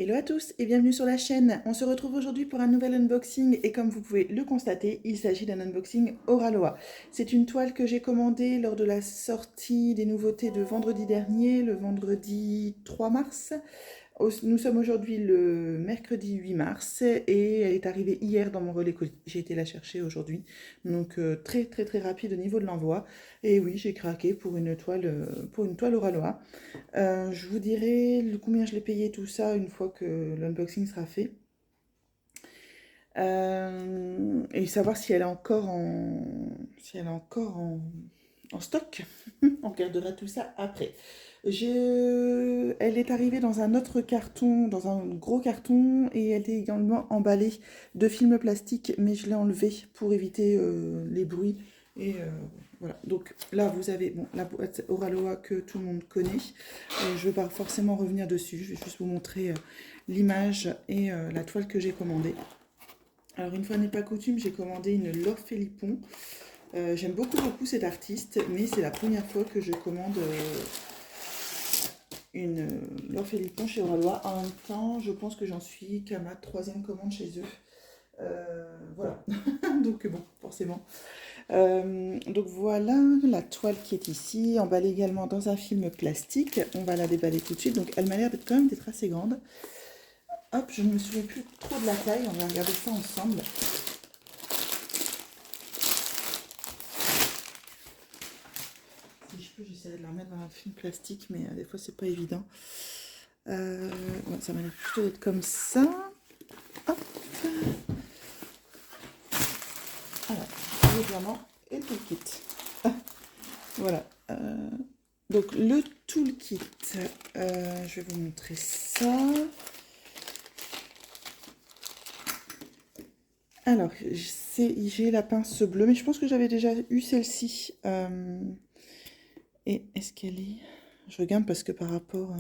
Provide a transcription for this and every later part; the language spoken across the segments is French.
Hello à tous et bienvenue sur la chaîne. On se retrouve aujourd'hui pour un nouvel unboxing et comme vous pouvez le constater, il s'agit d'un unboxing Oraloa. C'est une toile que j'ai commandée lors de la sortie des nouveautés de vendredi dernier, le vendredi 3 mars. Nous sommes aujourd'hui le mercredi 8 mars et elle est arrivée hier dans mon relais colis. J'ai été la chercher aujourd'hui. Donc très très très rapide au niveau de l'envoi. Et oui, j'ai craqué pour une toile Oraloa. Je vous dirai combien je l'ai payé tout ça une fois que l'unboxing sera fait. Et savoir si elle est encore en stock. On regardera tout ça après. Elle est arrivée dans un autre carton, dans un gros carton, et elle est également emballée de film plastique, mais je l'ai enlevé pour éviter les bruits. Et voilà. Donc là, vous avez la boîte Oraloa que tout le monde connaît. Je ne vais pas forcément revenir dessus. Je vais juste vous montrer l'image et la toile que j'ai commandée. Alors une fois n'est pas coutume, j'ai commandé une Laure Philippon. J'aime beaucoup cet artiste, mais c'est la première fois que je commande une Laure Philippon chez Oraloa. En même temps, je pense que j'en suis qu'à ma 3e commande chez eux. Voilà, donc bon, forcément. Donc voilà la toile qui est ici, emballée également dans un film plastique. On va la déballer tout de suite. Donc elle m'a l'air d'être quand même d'être assez grande. Hop, je ne me souviens plus trop de la taille, on va regarder ça ensemble. Si je peux, j'essaierai de la remettre dans un film plastique, mais des fois c'est pas évident. Ça m'a l'air plutôt d'être comme ça. Hop. Alors, le diamant et le toolkit. Voilà. Donc le toolkit, je vais vous montrer ça. Alors, j'ai la pince bleue, mais je pense que j'avais déjà eu celle-ci. Et est-ce qu'elle est... Je regarde parce que par rapport...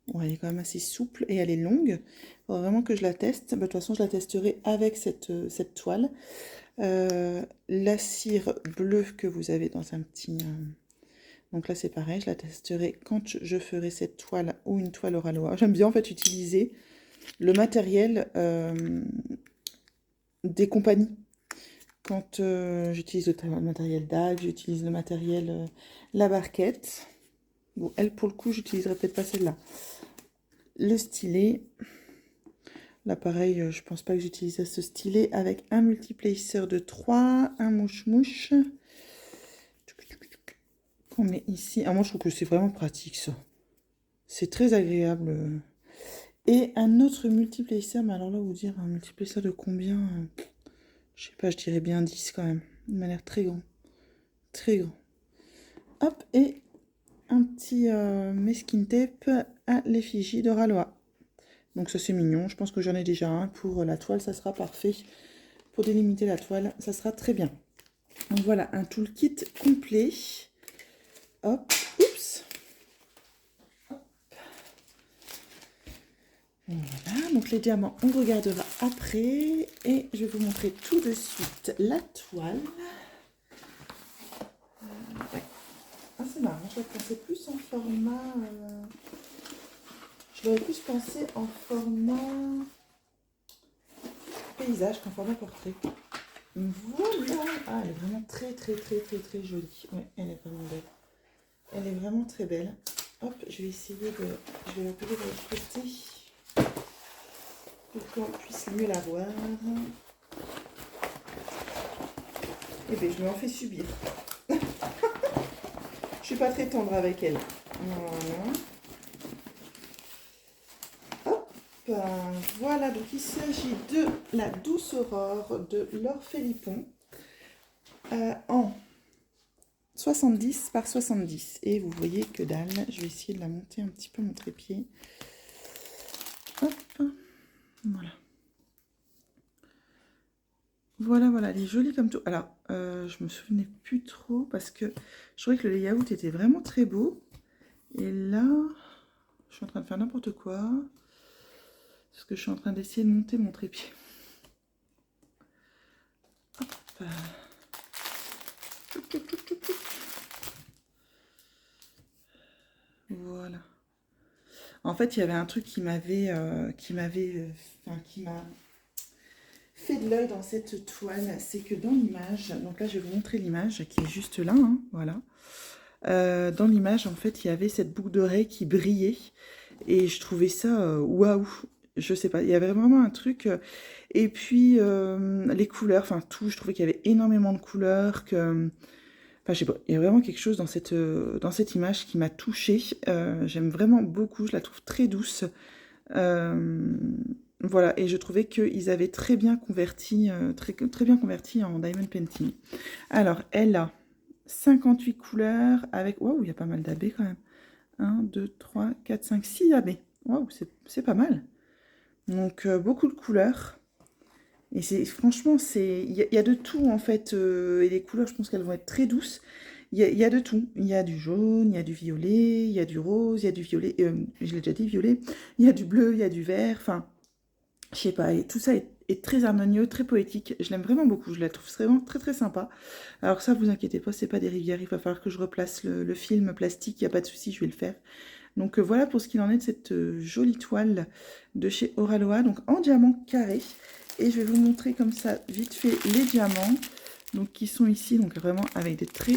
Bon, elle est quand même assez souple et elle est longue. Il faudra vraiment que je la teste. Bah, de toute façon, je la testerai avec cette toile. La cire bleue que vous avez dans un petit... Donc là, c'est pareil, je la testerai quand je ferai cette toile ou une toile Oraloa. J'aime bien en fait utiliser le matériel des compagnies. Quand j'utilise le matériel DAG, j'utilise le matériel la barquette. Bon, elle, pour le coup, j'utiliserai peut-être pas celle-là. Le stylet. Là, pareil, je pense pas que j'utilise ce stylet avec un multiplacer de 3, un mouche-mouche. On met ici. Ah, moi, je trouve que c'est vraiment pratique, ça. C'est très agréable. Et un autre multiplacer, mais alors là, vous dire un multiplacer de combien je sais pas, je dirais bien 10 quand même. Il m'a l'air très grand. Très grand. Hop, et un petit masking tape à l'effigie d'Oraloa. Donc ça c'est mignon, je pense que j'en ai déjà un pour la toile, ça sera parfait. Pour délimiter la toile, ça sera très bien. Donc voilà, un toolkit complet. Hop, oups. Hop. Voilà, donc les diamants, on regardera après. Et je vais vous montrer tout de suite la toile. Ouais. Ah, c'est marrant, je pensais plus en format... Je l'aurais plus pensé en format paysage qu'en format portrait. Voilà. Ah, elle est vraiment très jolie. Ouais, elle est vraiment belle. Elle est vraiment très belle. Hop, je vais essayer de... Je vais la coller de l'autre côté pour qu'on puisse mieux la voir. Eh bien, je me en fais subir. Je suis pas très tendre avec elle. Voilà. Voilà, donc il s'agit de la Douce Aurore de Laure Philippon en 70 par 70. Et vous voyez que dalle, je vais essayer de la monter un petit peu mon trépied. Hop, voilà. Voilà, elle est jolie comme tout. Alors, je me souvenais plus trop parce que je trouvais que le layout était vraiment très beau. Et là, je suis en train de faire n'importe quoi. Parce que je suis en train d'essayer de monter mon trépied. Hop. Voilà. En fait, il y avait un truc enfin, qui m'a fait de l'œil dans cette toile, c'est que dans l'image, donc là je vais vous montrer l'image qui est juste là, hein, voilà. Dans l'image, en fait, il y avait cette boucle d'oreille qui brillait et je trouvais ça waouh. Je sais pas, il y avait vraiment un truc. Et puis les couleurs, enfin tout, je trouvais qu'il y avait énormément de couleurs, que enfin, je sais pas, il y a vraiment quelque chose dans cette image qui m'a touchée. J'aime vraiment beaucoup, je la trouve très douce. Euh, voilà, et je trouvais qu'ils avaient très bien converti, très bien converti en diamond painting. Alors, elle a 58 couleurs avec... Waouh, il y a pas mal d'AB quand même. 1, 2, 3, 4, 5, 6 AB. Waouh, c'est pas mal. Donc, beaucoup de couleurs. Et franchement, il y a de tout en fait. Et les couleurs, je pense qu'elles vont être très douces. Il y a de tout. Il y a du jaune, il y a du violet, il y a du rose, il y a du violet. Je l'ai déjà dit, violet. Il y a du bleu, il y a du vert. Enfin, je sais pas. Et tout ça est très harmonieux, très poétique. Je l'aime vraiment beaucoup. Je la trouve vraiment très très sympa. Alors ça, vous inquiétez pas, c'est pas des rivières. Il va falloir que je replace le film plastique. Il n'y a pas de souci, je vais le faire. Donc voilà pour ce qu'il en est de cette jolie toile de chez Oraloa, donc en diamant carré. Et je vais vous montrer comme ça vite fait les diamants, donc qui sont ici, donc vraiment avec des très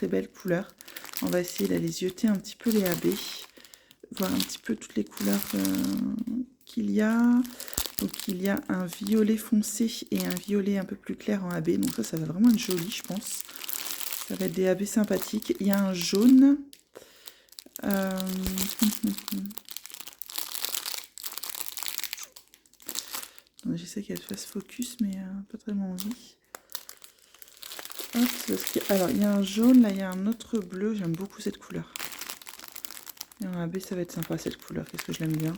belles couleurs. On va essayer d'aller zioter un petit peu les AB, voir un petit peu toutes les couleurs qu'il y a. Donc il y a un violet foncé et un violet un peu plus clair en AB, donc ça va vraiment être joli, je pense. Ça va être des AB sympathiques. Il y a un jaune. J'essaie qu'elle fasse focus, mais pas tellement envie. Hop, alors, il y a un jaune, là, il y a un autre bleu. J'aime beaucoup cette couleur. Et en AB, ça va être sympa, cette couleur. Qu'est-ce que je l'aime bien.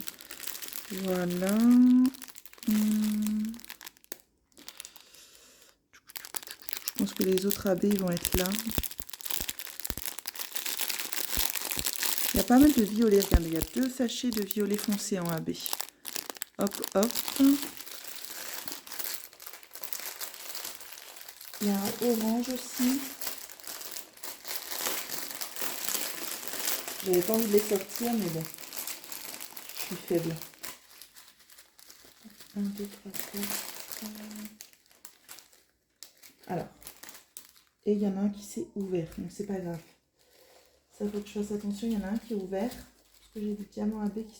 Voilà. Je pense que les autres AB vont être là. Il y a pas mal de violet. Regardez, il y a 2 sachets de violet foncé en AB. Hop, hop. Il y a un orange aussi. J'avais pas envie de les sortir, mais bon. Je suis faible. 1, 2, 3, 4. Alors. Et il y en a un qui s'est ouvert. Donc c'est pas grave. Ça faut que je fasse attention. Il y en a un qui est ouvert. Parce que j'ai des diamants AB qui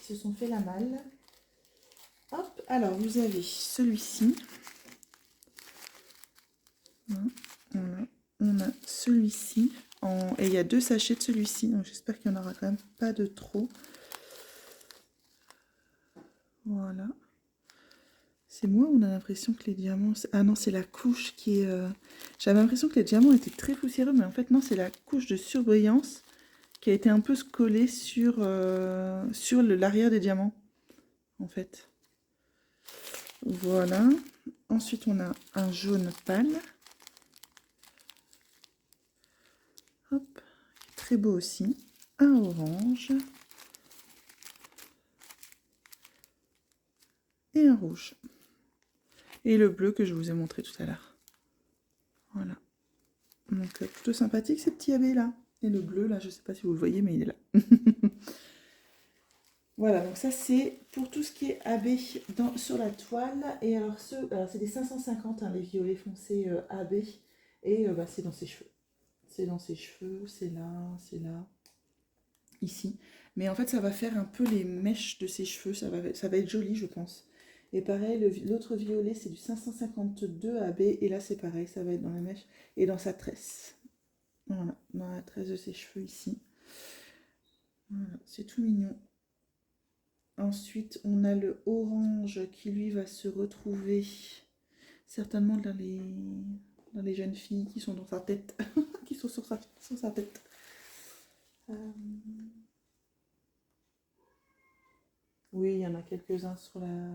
se sont fait la malle. Hop. Alors vous avez celui-ci. Voilà. On a celui-ci. Et il y a 2 sachets de celui-ci. Donc j'espère qu'il n'y en aura quand même pas de trop. Voilà. C'est moi, on a l'impression que les diamants... Ah non, c'est la couche qui est... J'avais l'impression que les diamants étaient très poussiéreux, mais en fait non, c'est la couche de surbrillance qui a été un peu collée sur l'arrière des diamants, en fait. Voilà. Ensuite, on a un jaune pâle. Hop. Très beau aussi. Un orange. Et un rouge. Et le bleu que je vous ai montré tout à l'heure. Voilà. Donc plutôt sympathique ces petits AB là. Et le bleu là, je sais pas si vous le voyez, mais il est là. Voilà, donc ça c'est pour tout ce qui est AB sur la toile. Et alors c'est des 550, hein, les violets foncés AB. Et c'est dans ses cheveux. C'est dans ses cheveux, c'est là, ici. Mais en fait ça va faire un peu les mèches de ses cheveux, ça va être joli je pense. Et pareil, l'autre violet c'est du 552 AB. Et là c'est pareil, ça va être dans la mèche et dans sa tresse. Voilà, dans la tresse de ses cheveux ici. Voilà, c'est tout mignon. Ensuite, on a le orange qui, lui, va se retrouver certainement dans les jeunes filles qui sont dans sa tête, qui sont sur sa tête. Oui, il y en a quelques-uns sur la...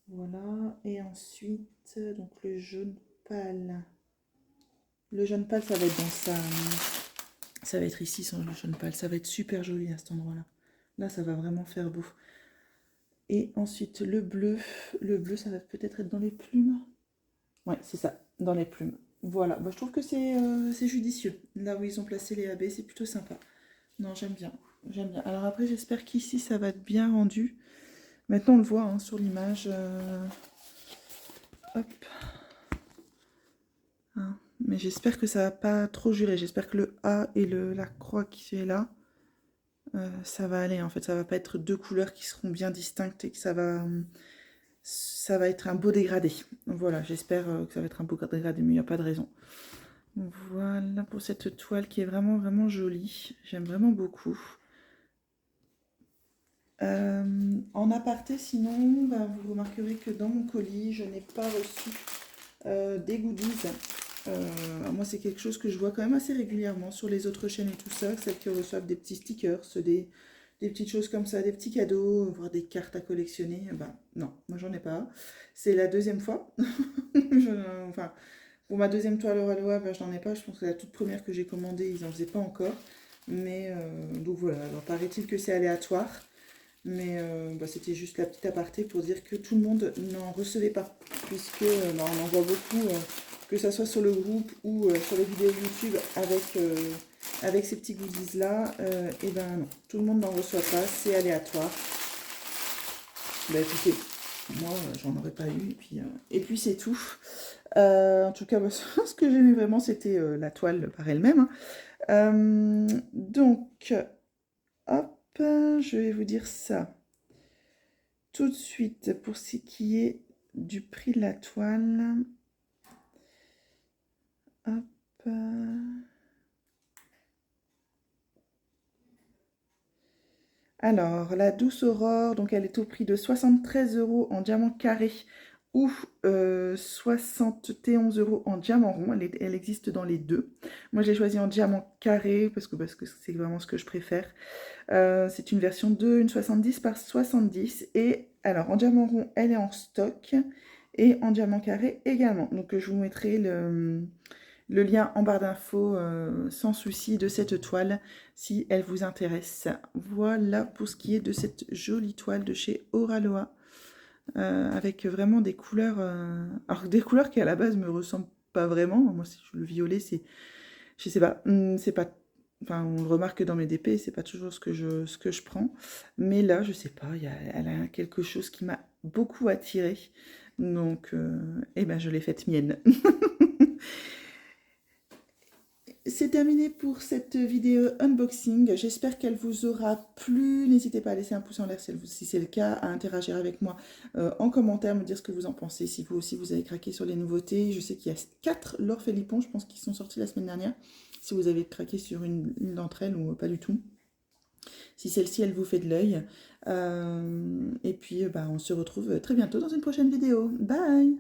Voilà. Et ensuite, donc le jaune pâle. Le jaune pâle, ça va être dans sa... Ça va être ici, sur le jaune pâle. Ça va être super joli à cet endroit-là. Là, ça va vraiment faire beau. Et ensuite, le bleu, ça va peut-être être dans les plumes. Ouais, c'est ça, dans les plumes. Voilà, bah, je trouve que c'est judicieux. Là où ils ont placé les AB, c'est plutôt sympa. Non, j'aime bien. J'aime bien. Alors après, j'espère qu'ici, ça va être bien rendu. Maintenant, on le voit hein, sur l'image. Hop. Hein. Mais j'espère que ça va pas trop jurer. J'espère que le A et la croix qui est là, ça va aller. En fait, ça va pas être deux couleurs qui seront bien distinctes et que ça va être un beau dégradé. Voilà, j'espère que ça va être un beau dégradé, mais il n'y a pas de raison. Voilà pour cette toile qui est vraiment, vraiment jolie. J'aime vraiment beaucoup. En aparté, sinon, bah, vous remarquerez que dans mon colis, je n'ai pas reçu des goodies. Moi, c'est quelque chose que je vois quand même assez régulièrement sur les autres chaînes et tout ça, celles qui reçoivent des petits stickers, des petites choses comme ça, des petits cadeaux, voire des cartes à collectionner. Ben, non, moi, j'en ai pas. C'est la deuxième fois. Enfin, pour ma deuxième toile Oraloa, ben, je n'en ai pas. Je pense que la toute première que j'ai commandée, ils n'en faisaient pas encore. Mais donc voilà, alors paraît-il que c'est aléatoire. Mais bah, c'était juste la petite aparté pour dire que tout le monde n'en recevait pas. Puisque bah, on en voit beaucoup, que ça soit sur le groupe ou sur les vidéos YouTube avec ces petits goodies là. Et ben non, tout le monde n'en reçoit pas, c'est aléatoire. Bah écoutez, moi j'en aurais pas eu et puis c'est tout. En tout cas, bah, ce que j'aimais vraiment c'était la toile par elle-même. Hein. Donc, hop, je vais vous dire ça. Tout de suite, pour ce qui est du prix de la toile. Hop. Alors, la Douce Aurore, donc elle est au prix de 73 € en diamant carré ou 71 € en diamant rond. Elle existe dans les deux. Moi, je l'ai choisi en diamant carré parce que c'est vraiment ce que je préfère. C'est une version 2, une 70 par 70. Et alors, en diamant rond, elle est en stock. Et en diamant carré également. Donc, je vous mettrai le lien en barre d'infos sans souci de cette toile si elle vous intéresse. Voilà pour ce qui est de cette jolie toile de chez Oraloa. Avec vraiment des couleurs... alors, des couleurs qui à la base me ressemblent pas vraiment. Moi, le violet, c'est... Je sais pas, c'est pas... Enfin, on le remarque dans mes DP, c'est pas toujours ce que je prends. Mais là, je sais pas, elle a quelque chose qui m'a beaucoup attirée. Donc, eh ben, je l'ai faite mienne. C'est terminé pour cette vidéo unboxing. J'espère qu'elle vous aura plu. N'hésitez pas à laisser un pouce en l'air si c'est le cas, à interagir avec moi en commentaire, me dire ce que vous en pensez. Si vous aussi vous avez craqué sur les nouveautés. Je sais qu'il y a 4 Laure Philippon, je pense, qui sont sortis la semaine dernière. Si vous avez craqué sur une d'entre elles ou pas du tout. Si celle-ci, elle vous fait de l'œil. Et puis, bah, on se retrouve très bientôt dans une prochaine vidéo. Bye!